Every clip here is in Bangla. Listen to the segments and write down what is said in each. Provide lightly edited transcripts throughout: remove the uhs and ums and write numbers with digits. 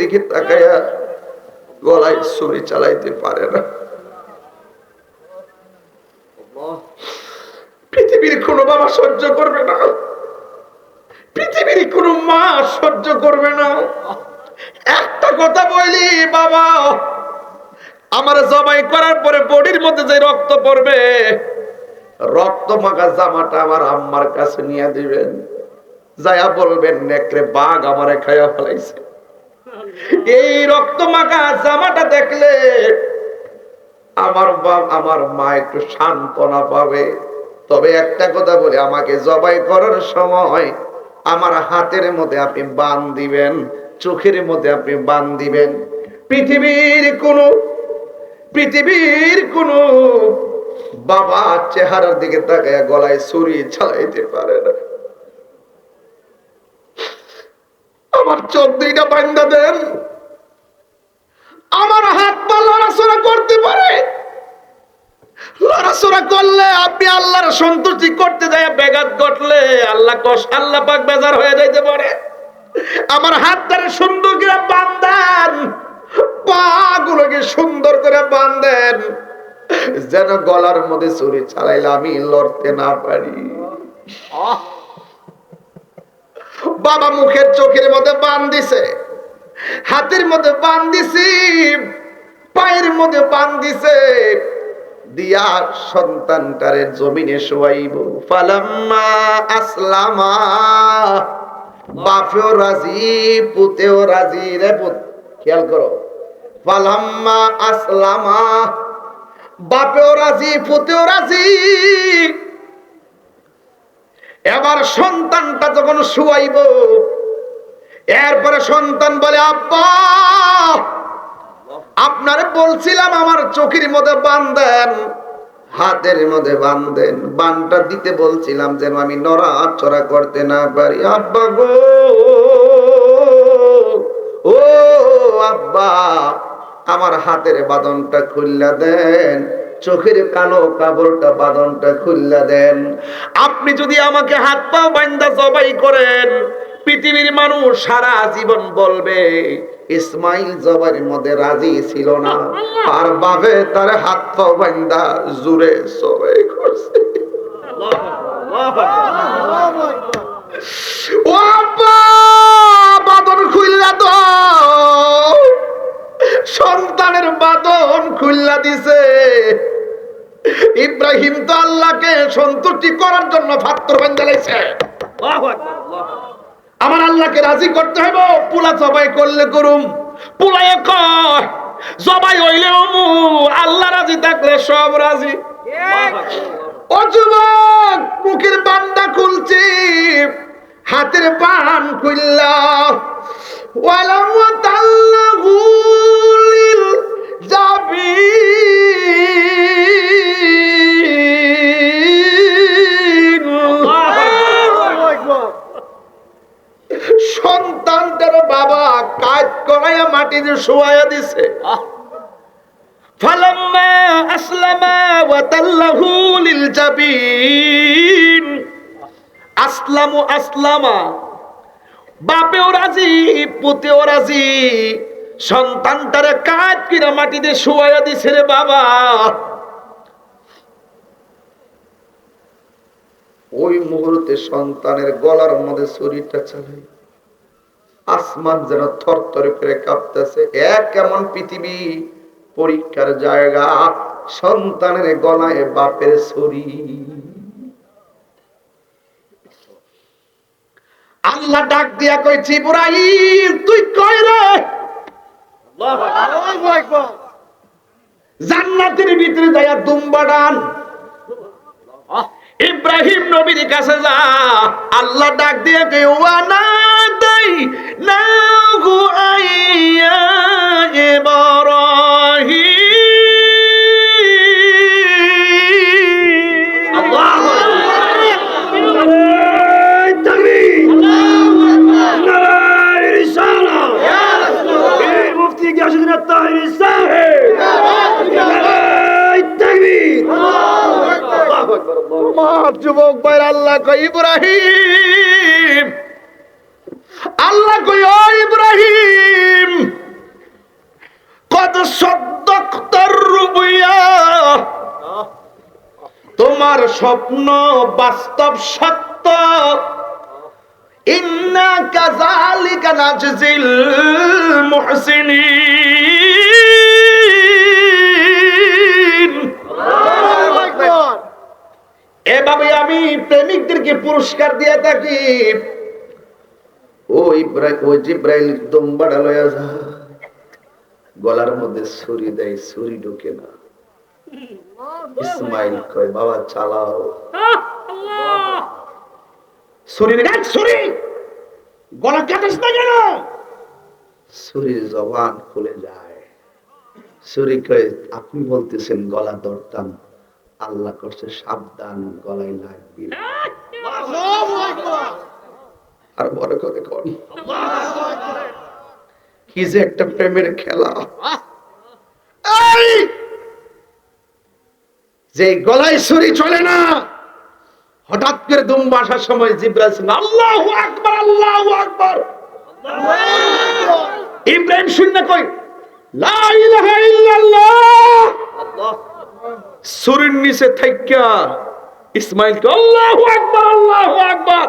দিকে তাকায়া গলায় ছুরি চালাইতে পারে না। পৃথিবীর কোনো বাবা সহ্য করবে না, পৃথিবীর কোনো মা সহ্য করবে না। একটা কথা বলি, বাবা আমার জবাই করার পরে বডির মধ্যে যে রক্ত পড়বে, রক্ত মাখা জামাটা আমার আম্মার কাছে নিয়ে দিবেন, যায়া বলবেন নেকড়ে বাঘ আমারে খাইয়া ফেলাইছে। এই রক্ত মাখা জামাটা দেখলে আমার মা একটু সান্ত্বনা পাবে। তবে একটা কথা বলি, আমাকে জবাই করার সময় আমার হাতের মধ্যে আপনি বান দিবেন, চোখের মধ্যে আপনি বান দিবেন। পৃথিবীর কোন বাবা চেহারার দিকে তাকায় গলায় ছুরি চালাইতে পারে না। আমার চোখ দুইটা বান্ধা দেন, আমার হাত পা লড়াচড়া করতে পারে। লড়াচড়া করলে আপনি আল্লাহর সন্তুষ্টি করতে যায় ব্যাঘাত ঘটলে আল্লাহ পাক বেজার হয়ে যাইতে পারে। আমার হাতটারে সুন্দর করে বাঁধেন, পা গুলোকে সুন্দর করে বাঁধেন, যেন গলার মধ্যে ছুরি চালাইলে আমি লড়তে না পারি। বাবা মুখের চোখের মধ্যে বান দিছে, হাতের মধ্যে বান দিছি, পায়ের মধ্যে বান দিছে, দিয়া সন্তানটারে জমিনে শোয়াইব। ফালাম্মা আসলামা, বাপেও রাজি পুতেও রাজি। রে পুত খেয়াল করো, ফালাম্মা আসলামা, বাপেও রাজি পুতেও রাজি। এবার সন্তানটা যখন শুয়াইব, এরপরে সন্তান বলে আব্বা আপনারে বলছিলাম আমার চোখের মধ্যে বাঁধেন, হাতের মধ্যে বাঁধেন, বানটা দিতে বলছিলাম যেন আমি নড়াচড়া করতে না পারি। আব্বা গো, ও আব্বা আমার হাতের বাঁধনটা খুললা দেন, চোখের কালো কাপড়টা বাঁধনটা খুললা দেন। আপনি যদি আমাকে হাত পা বাঁধা জবাই করেন, পৃথিবীর মানুষ সারা জীবন বলবে ইসমাইল জবাইয়ের মধ্যে রাজি ছিল না, আর বাপে তার হাত পা বাঁধা জুড়ে জবাই করছে। ও আব্বা বাঁধন খুললা দাও। সন্তানের বাঁধন খুললা দিছে। ইব্রাহিম তো আল্লাহকে সন্তুষ্টি করার জন্য পাত্র বাঁধা লাইছে। আমার আল্লাহকে রাজি করতে হবে। পোলা জবাই করলে করুম, পোলায় কয় জবাই হইলেও আল্লাহ রাজি থাকলে সব রাজি। ও যুবক, মুখের বান্ডা খুলছি, হাতের বান খুললা, ওয়ালাম তাল্লাহু লিল জাবিন। সন্তানটার বাবা কাজ করাইয়া মাটিতে শোয়াইয়া দিছে। ফালাম্মা আসলামা ওয়া তাল্লাহু লিল জাবিন। আসলামু আসলামা, বাপেও রাজি পুতেও রাজি, সন্তানটারে কাজ কিনা মাটিতে শোয়াইয়া দিছে রে বাবা। ওই মুহূর্তে সন্তানের গলার মধ্যে ছুরিটা চালাই, আসমান যেন থরথর করে কাঁপতেছে। কেমন পৃথিবী, পরীক্ষার জায়গা, সন্তানের গলায় বাপের ছুরি। আল্লাহ ডাক দিয়া কইছি, ইব্রাহিম তুই কই রে? জান্নাতের ভিতরে যাইয়া দুম্বা ডান। ইব্রাহিম নবীর কাছে যা, আল্লাহ ডাক দিয়ে কই ওয়ানা দাই না গো আইয়া ইব্রাহিম। আল্লাহু আকবার, তাকবীর, নারায়ে রিসালাত, ইয়া রাসূলুল্লাহ, এই মুফতি গিয়াসউদ্দিন আত-তাহিরি সাহেব, নারায়ে তাকবীর, আল্লাহু আকবার। মার যুবক ভাই, আল্লাহ কই ইব্রাহিম, আল্লাহ কই ও ইব্রাহিম স্বপ্ন বাস্তব সত্য, ইন্না কাযালিকা নাজজিল মুহসিনিন। এভাবে আমি প্রেমিকদেরকে পুরস্কার দিয়ে থাকি। ও জিব্রাইল দুম্বাটা লয়া যা, গলার মধ্যে ছুরি দেয়, ছুরি ঢোকে না। ইসমাইল কয় বাবা চালাও। ছুরি দেখ, ছুরি গলা কাটিস না কেন? ছুরির জবান খুলে যায়। ছুরি কয় আপনি বলতেছেন গলা ধরতাম, আল্লাহ করছে সাবধান, গলায় লাগবে। আর বড় করে কর, কি যে একটা প্রেমের খেলা। যে গলায় ছুরি চলে না, হঠাৎ করে দুম্বা আসার সময় জিব্রাইল আল্লাহু আকবার, আল্লাহু আকবার। ইব্রাহিম শুননা কই লা ইলাহা ইল্লাল্লাহ। ছুরির নিচে থাইকা ইসমাইল কে আল্লাহু আকবার, আল্লাহু আকবার,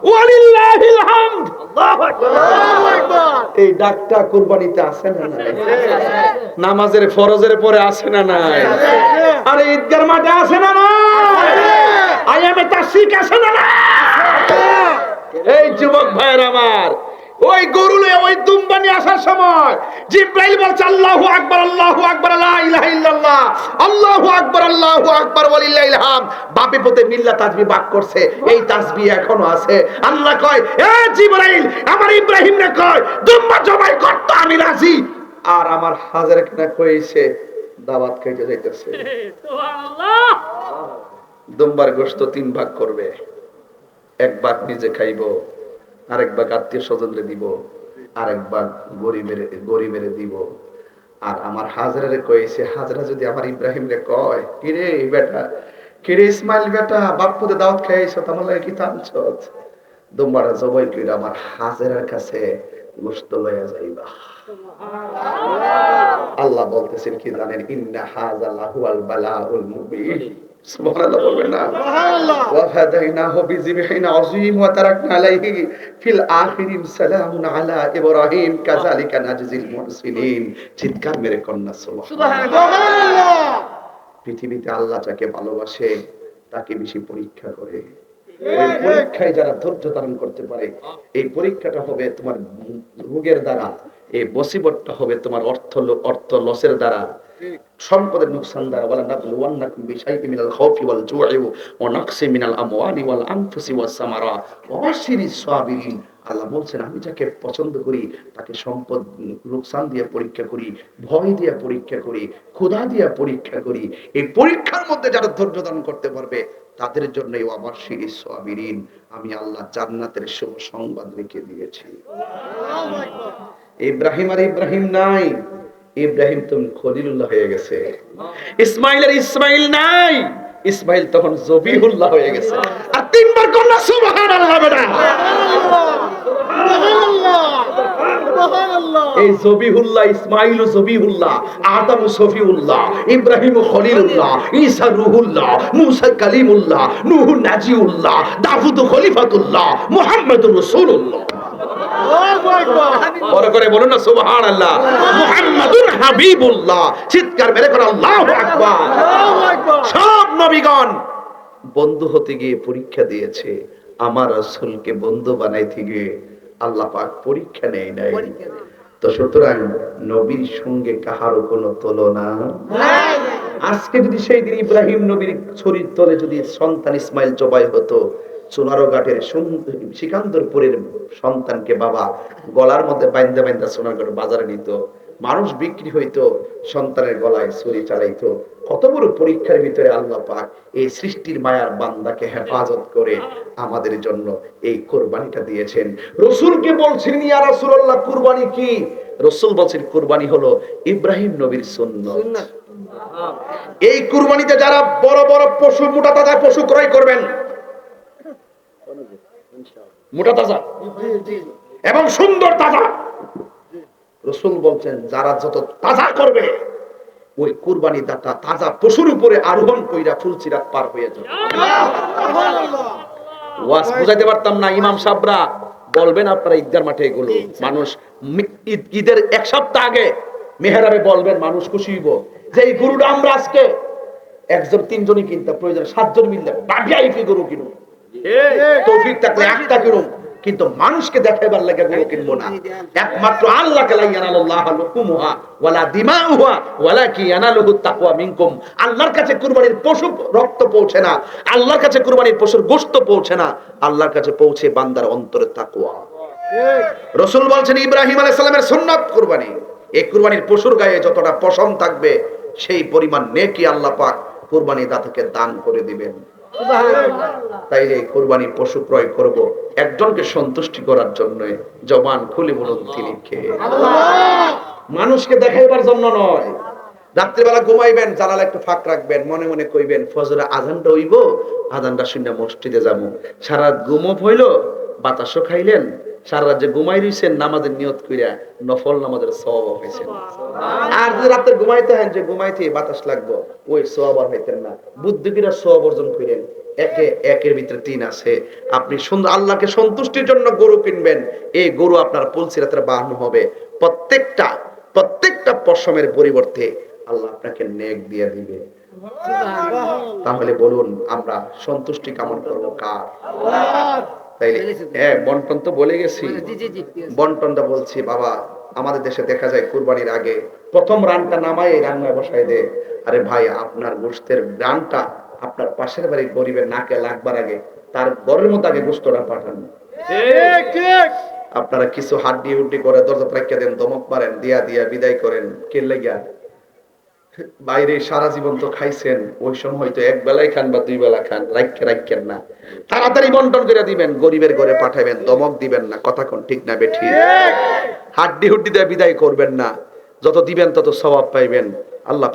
ওয়ালিল্লাহিল হামদ, আল্লাহু আকবার, আল্লাহু আকবার। এই ডাকটা কুরবানিতে আছে না নাই? নামাজের ফরজের পরে আছে না নাই? আরে ঈদগার মাঠে আছে না নাই? আয়ামে তাশরিক আছে না নাই? এই যুবক ভাইয়ের আমার, ওই গরুলে ওই দুম্বানি আসার সময় জিব্রাইল বলছে আল্লাহু আকবার, আল্লাহু আকবার, লা ইলাহা ইল্লাল্লাহ, আল্লাহু আকবার, আল্লাহু আকবার, ওয়ালিল্লাহিল হামদ। বাপে পুতে মিল্লা তাসবিহ বাক করছে, এই তাসবিহ এখনো আছে। আল্লাহ কয় এ জিব্রাইল আমার ইব্রাহিমরে কয় দুম্বা জবাই করতে আমি রাজি। আর আমার হাজার কেনা কইছে দাওয়াত খাইতে যাইতেছে। সুবহানাল্লাহ। দুম্বার গোশত 3 ভাগ করবে, 1 ভাগ নিজে খাইবো, আরেক ভাগ আত্মীয় স্বজনরে দিব, আরেক ভাগ গরিবের দিব। আর আমার হাজরারে কইছে, হাজরা যদি আমার ইব্রাহিমরে কয় কিরে বেটা, কিরে ইসমাইল বেটা, বাপুতে দাওয়াত খাইছো, তোমার লাগে কি টানছস, দুম্বারা জবাই কইরা আমার হাজরার কাছে গোশত লইয়া যাইবা। আল্লাহ বলতেছেন কি জানেন, ইন্না হাযা লাহুল বালাউল মুবিন। সুবহানাল্লাহ বলবেন না? সুবহানাল্লাহ। ওয়া ফাদাইনাহু বিযিবহিন আযীম ওয়া তারাকনা আলাইহি ফিল আখিরিন সালামুন আলা ইব্রাহিম কাযালিকা নাজজিল মুহসিনিন। চিৎকার মেরে কন্যা সুবহানাল্লাহ। পৃথিবীতে আল্লাহ যাকে ভালোবাসে তাকে বেশি পরীক্ষা করে। ওই পরীক্ষায় যারা ধৈর্য ধারণ করতে পারে, এই পরীক্ষাটা হবে তোমার রোগের দ্বারা, এই মুসিবতটা হবে তোমার অর্থ লসের দ্বারা, সম্পদের নুকসান দ্বারা। ওয়ালা নাবলুওয়ান্নাকুম বিশাইইন মিনাল খাউফি ওয়াল জু'i ওয়া নাকসিন মিনাল আমওয়ালি ওয়াল আনফুসি ওয়াস সামারাত ওয়া বাশশিরিস সাবিরিন। আল্লাহ বলছেন আমি যাকে পছন্দ করি তাকে সম্পদ নুকসান দিয়ে পরীক্ষা করি, ভয় দিয়ে পরীক্ষা করি, ক্ষুধা দিয়ে পরীক্ষা করি। এই পরীক্ষার মধ্যে যারা ধৈর্য ধারণ করতে পারবে তাদের জন্য ওয়া বাশশিরিস সাবিরিন, আমি আল্লাহ জান্নাতের শুভ সংবাদ রেখে দিয়েছি। আল্লাহু আকবার। ইব্রাহিম আর ইব্রাহিম নাই, ইব্রাহিম তখন খলিলুল্লাহ হয়ে গেছে। ইসমাইলের ইসমাইল নাই, ইসমাইল তখন জবিহুল্লাহ হয়ে গেছে। আর 3 বার কন্যা সুবহানাল্লাহ বেটা। এই জবিহুল্লাহ, ইসমাইল জবিহুল্লাহ, আদম সফিউল্লাহ, ইব্রাহিম খলিলুল্লাহ, ঈসা রূহুল্লাহ, মুসা কালিমুল্লাহ, নূহ নাজিউল্লাহ, দাউদ খলিফাতুল্লাহ, মুহাম্মদুর রাসূলুল্লাহ। বড় করে বলুন না সুবহানাল্লাহ। মুহাম্মাদুর হাবিবুল্লাহ। চিৎকার মেরে করে আল্লাহু আকবার। সব নবীগণ বন্ধু হতে গিয়ে পরীক্ষা দিয়েছে, আমার রাসূলকে বন্ধু বানাইতে গিয়ে আল্লাহ পাক পরীক্ষা নেয় নাই। তো সুতরাং নবীর সঙ্গে কাহারও কোনো তুলনা নাই। আজকে যদি সেই দিন ইব্রাহিম নবীর ছড়ির তলে যদি সন্তান ইসমাইল জবাই হতো, সোনারঘাটের সিকান্দরপুরের সন্তানকে বাবা গলার মধ্যে বাইন্দা বাইন্দা সোনারঘাট বাজারে নিত, মানুষ বিক্রি হইতো, সন্তানের গলায় ছুরি চালাইতো। কত বড় পরীক্ষার ভিতরে আল্লাহ পাক এই সৃষ্টির মায়ার বান্দাকে হেফাজত করে আমাদের জন্য এই কুরবানিটা দিয়েছেন। রাসূলকে বলছিলেন ইয়া রাসূলুল্লাহ কুরবানি কি? রাসূল বলছেন কুরবানি হলো ইব্রাহিম নবীর সুন্নাত। এই কুরবানিতে যারা বড় বড় পশু, মোটা তাজা পশু ক্রয় করবেন, মোটা তাজা এবং সুন্দর তাজা, রাসূল বলছেন যারা যত তাজা করবে ওই কুরবানি দাতা তাজা পশুর উপরে আরোহণ কইরা ফুলসিরাত পার হয়ে যাবে। ওয়াজ বুঝাইতে পারতাম না, ইমাম সাহেবরা বলবেন আপনারা ঈদগার মাঠে এগুলো মানুষ ঈদের এক সপ্তাহ আগে মেহরাবে বলবেন, মানুষ খুশি হইব যে এই গরুটা আমরা আজকে একজন তিনজনই কিনতে প্রয়োজন, 7 জন মিললে বাবিয়াইফি গরু কিনুন, তৌফিক থাকলে একটা কিনুন, কিন্তু মানুষকে দেখাইবার লাগে গরু কিনবো না। একমাত্র আল্লাহকে লা ইয়ানালুল্লাহু লুকুমুহা ওয়ালা দিমাউহা ওয়ালাকি ইয়ানালুহুত তাকওয়া মিনকুম। আল্লাহর কাছে কুরবানির পশু রক্ত পৌঁছে না, আল্লাহর কাছে কুরবানির পশুর গোশত পৌঁছে না, আল্লাহর কাছে পৌঁছে বান্দার অন্তরের তাকওয়া। রাসূল বলছেন ইব্রাহিম আলাইহিস সালামের সুন্নাত কুরবানি, এই কুরবানির পশুর গায়ে যতটা পশম থাকবে সেই পরিমাণ নেকি আল্লাহ পাক কুরবানি দাতাকে দান করে দিবেন। তাইলে কুরবানি পশু ক্রয় করব একজনকে সন্তুষ্টি করার জন্য, জবান খুলে বলুন তিনি কে? মানুষকে দেখাইবার জন্য নয়। রাত্রিবেলা ঘুমাইবেন, জানালা একটু ফাঁক রাখবেন, মনে মনে কইবেন ফজরে আজানটা হইব, আজানটা শুনে মসজিদে যাব। সারা রাত ঘুমও হইল, বাতাসও খাইলেন, সারা রাত যে ঘুমাই রইছেন নামাজের নিয়ত কইরা নফল নামাজের সওয়াব হইছেন। আর যদি রাতে ঘুমাইতে হয় যে ঘুমাইতে বাতাস লাগবো, ওই সওয়াব আর হইতেন না। বুদ্ধি করে সওয়াব অর্জন করেন। একের ভিতরে 3 আছে। আপনি সুন্দর আল্লাহকে সন্তুষ্টির জন্য গরু কিনবেন, এই গরু আপনার পুলসিরাতের বাহন হবে। প্রত্যেকটা পশমের পরিবর্তে আল্লাহ আপনাকে নেক দিয়ে দিবে। তাহলে বলুন আমরা সন্তুষ্টি কামনা করবো কার? তাইলে বন্টন তো বলে গেছি, বন্টনটা বলছি। বাবা, আমাদের দেশে দেখা যায় কুরবানির আগে প্রথম রানটা নামায় রান্নায় বসাই দে। আরে ভাই, আপনার গোশতের রানটা আপনার পাশের বাড়ির গরিবের নাকে লাগবার আগে তার ঘরের মধ্যে আগে গোশতটা পাঠান। আপনারা কিছু হাড্ডি হুড্ডি করে দরজা রাখিয়া দেন, দমক মারেন, দিয়া বিদায় করেন। কে লাগিয়া? বাইরে সারা জীবন তো খাইছেন, ওই সময় হয়তো 1 বেলায় খান বা 2 বেলা খান, রাখেন না। তাড়াতাড়ি বন্টন করে দিবেন, গরিবের ঘরে পাঠাবেন, দমক দিবেন না। কথা কোন ঠিক না বেঠিক? হাড্ডি হুড্ডি দিয়ে বিদায় করবেন না। যত দিবেন তত সওয়াব পাইবেন। আল্লাহ